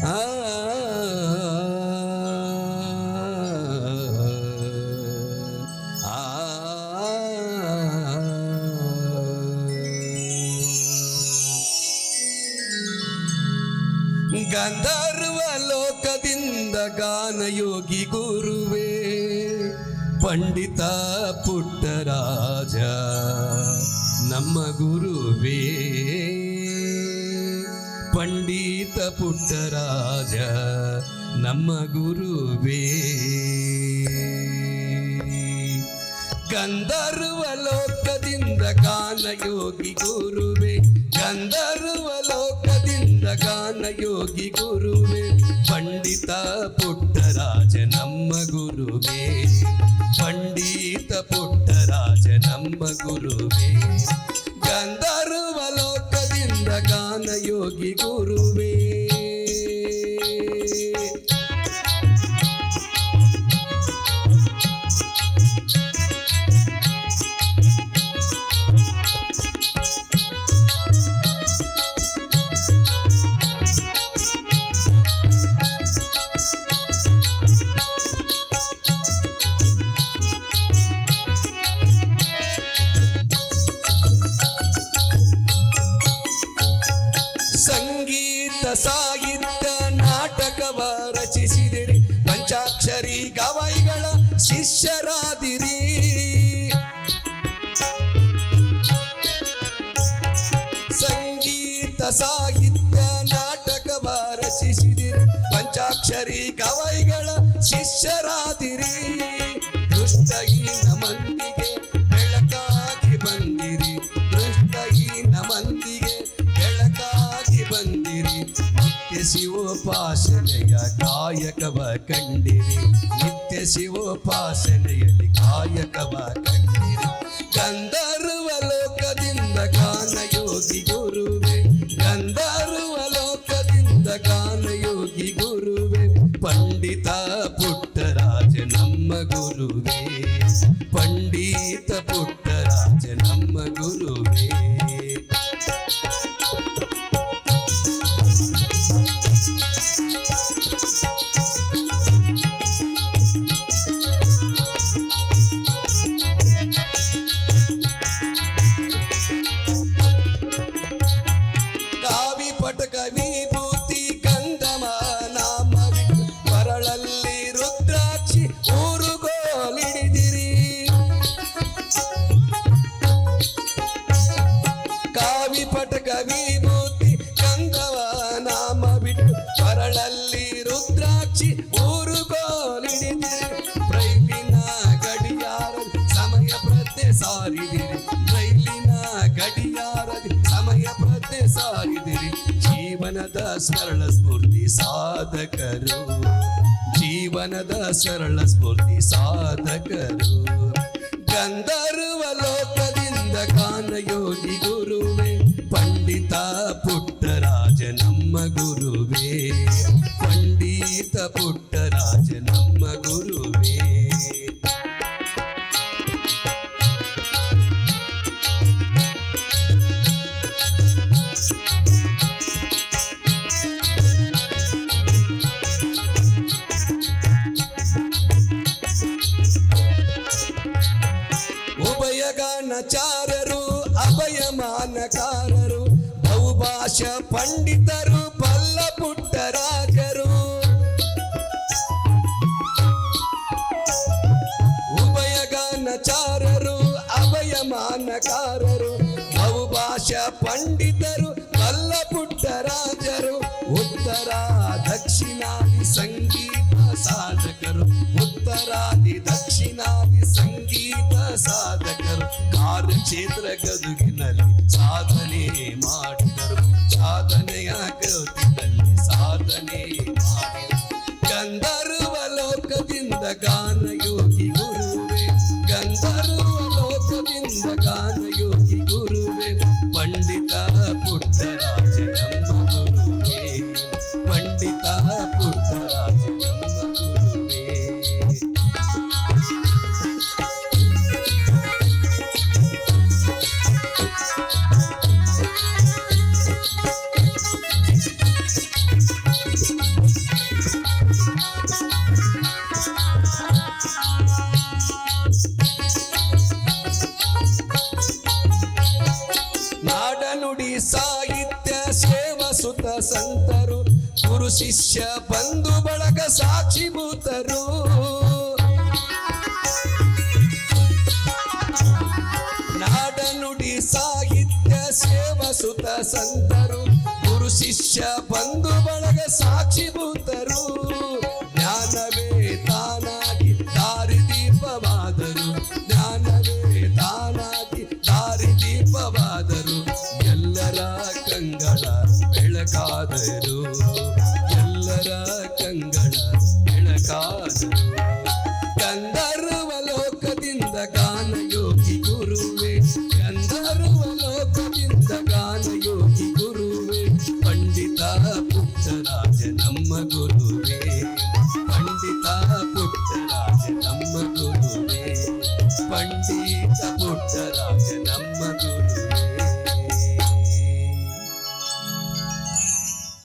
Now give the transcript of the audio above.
ಆ ಗಂಧರ್ವ ಲೋಕದಿಂದ ಗಾನಯೋಗಿ ಗುರುವೇ ಪಂಡಿತ ಪುಟ್ಟರಾಜ ನಮ್ಮ ಗುರುವೇ ಪಂಡಿತ ಪುಟ್ಟರಾಜ ನಮ್ಮ ಗುರುವೇ ಗಂಧರ್ವ ಲೋಕದಿಂದ ಗಾನಯೋಗಿ ಗುರುವೇ ಗಂಧರ್ವ ಲೋಕದಿಂದ ಗಾನಯೋಗಿ ಗುರುವೇ ಪಂಡಿತ ಪುಟ್ಟರಾಜ ನಮ್ಮ ಗುರುವೇ ಪಂಡಿತ ಪುಟ್ಟರಾಜ ನಮ್ಮ ಗುರುವೇ ಗಂಧರ್ವ ಲೋಕದಿಂದ ಗಾನಯೋಗಿ ಗುರುವೇ ಸಾಹಿತ್ಯ ನಾಟಕವ ರಚಿಸಿದಿರಿ ಪಂಚಾಕ್ಷರಿ ಗವಾಯಿಗಳ ಶಿಷ್ಯರಾದಿರಿ ಸಂಗೀತ ಸಾಹಿತ್ಯ ನಾಟಕವ ರಚಿಸಿದಿರಿ ಪಂಚಾಕ್ಷರಿ ಗವಾಯಿಗಳ ಶಿಷ್ಯರಾದಿರಿ ದೃಷ್ಟಹೀನ ಮಂದಿಗೆ ಬೆಳಕಾಗಿ ಬಂದಿರಿ ದೃಷ್ಟಹೀನ ಮಂದಿಗೆ ಬೆಳಕಾಗಿ ಬಂದಿರಿ ನಿತ್ಯ ಶಿವೋಪಾಸನೆಯ ಕಾಯಕವ ಕಂಡಿರಿ ನಿತ್ಯ ಶಿವೋಪಾಸನೆಯಲ್ಲಿ ಕಾಯಕವ ಕಂಡಿರಿ ಗಂಧರ್ವ ಲೋಕದಿಂದ ಗಾನಯೋಗಿ ಗುರುವೇ ಗಂಧರ್ವ ಲೋಕದಿಂದ ಗಾನಯೋಗಿ ಗುರುವೇ ಪಂಡಿತ ಪುಟ್ಟರಾಜ ನಮ್ಮ ಗುರುವೇ ಪಂಡಿತ ಪುಟ್ಟರಾಜ ನಮ್ಮ ಗುರುವೇ ವಿಭೂತಿ ಕಂದಮ ನಾಮ ಕೊರಳಲ್ಲಿ ರುದ್ರಾಕ್ಷಿ ಊರುಗೋಲಿಡಿದಿರಿ ಕಾವಿ ಪಟಕ ವಿಭೂತಿ ಕಂದಮ ನಾಮ ಬಿಟ್ಟು ಕೊರಳಲ್ಲಿ ರುದ್ರಾಕ್ಷಿ ಊರುಗೋಲಿಡಿದಿರಿ ರೈಲಿನ ಗಡಿಯಾರದಿ ಸಮಯ ಪ್ರತೆ ಸಾರಿದಿರಿ ರೈಲಿನ ಗಡಿಯಾರದಿ ಸಮಯ ಪ್ರತೆ ಸಾರಿದಿರಿ ಜೀವನದ ಸರಳ ಸ್ಫೂರ್ತಿ ಸಾಧಕರು ಜೀವನದ ಸರಳ ಸ್ಫೂರ್ತಿ ಸಾಧಕರು ಗಂಧರ್ವ ಲೋಕದಿಂದ ಗಾನಯೋಗಿ ಗುರುವೇ ಪಂಡಿತ ಪುಟ್ಟರಾಜ ನಮ್ಮ ಗುರುವೇ ಪಂಡಿತ ಪುಟ್ಟರಾಜ ನಮ್ಮ ಗುರುವೇ ಉಭಯಗಾನಚಾರರು ಅಭಯಮಾನಕಾರರು ಬಹುಭಾಷ ಪಂಡಿತರು ಪಲ್ಲ ಪುಟ್ಟರಾಜರು ಉಭಯಗಾನಚಾರರು ಅಭಯಮಾನಕಾರರು ಬಹುಭಾಷ ಪಂಡಿತರು ಪಲ್ಲ ಪುಟ್ಟರಾಜರು ಉತ್ತರ ದಕ್ಷಿಣಾದಿ ಸಂಗೀತ ಸಾಧಕರು ಉತ್ತರಾದಿ ದಕ್ಷಿಣಾದಿ ಸಂಗೀತ ಸಾಧಕರು ಕಾರ್ಯಕ್ಷೇತ್ರ ಗದುಗಿನಲ್ಲಿ ಸಾಧನೆ ಮಾಡಿದರು ಸಾಧನೆಯ ಕೃತಿನಲ್ಲಿ ಸಾಧನೆ ಮಾಡಿದರು ಗಂಧರ್ವ ಲೋಕದಿಂದ ಗಾನಯೋಗಿ ಗುರುವೇ ಗಂಧರ್ವ ಲೋಕದಿಂದ ಗಾನಯೋಗಿ ಗುರುವೇ ಪಂಡಿತ ಪುಟ್ಟರಾಜ ನಮ್ಮ ಗುರುವೇ ಪಂಡಿತ ಪುಟ್ಟರಾಜ ನಮ್ಮ ಗುರುವೇ ಗುರು ಶಿಷ್ಯ ಬಂಧು ಬಳಗ ಸಾಕ್ಷಿಭೂತರು. ನಾಡನುಡಿ ಸಾಹಿತ್ಯ ಸೇವಸುತ ಸಂತರು ಗುರು ಶಿಷ್ಯ ಬಂಧು ಬಳಗ ಸಾಕ್ಷಿಭೂತರು. ಜ್ಞಾನವೇ ತಾನಾಗಿ ದಾರಿದೀಪವಾದರು, ಜ್ಞಾನವೇ ತಾನಾಗಿ ದಾರಿದೀಪವಾದರು. ಎಲ್ಲರ ಕಂಗಳ ಬೆಳಕಾದರು, ಎಲ್ಲರ ಕಂಗಳ ಬೆಳಕಾದರು. ಗಂಧರ್ವ ಲೋಕದಿಂದ ಗಾನಯೋಗಿ ಗುರುವೇ, ಗಂಧರ್ವ ಲೋಕದಿಂದ ಗಾನಯೋಗಿ ಗುರುವೇ. ಪಂಡಿತ ಪುಟ್ಟರಾಜ ನಮ್ಮ ಗುರುವೇ, ಪಂಡಿತ ಪುಟ್ಟರಾಜ ನಮ್ಮ ಗುರುವೇ, ಪಂಡಿತ ಪುಟ್ಟರಾಜ ನಮ್ಮ ಗುರು.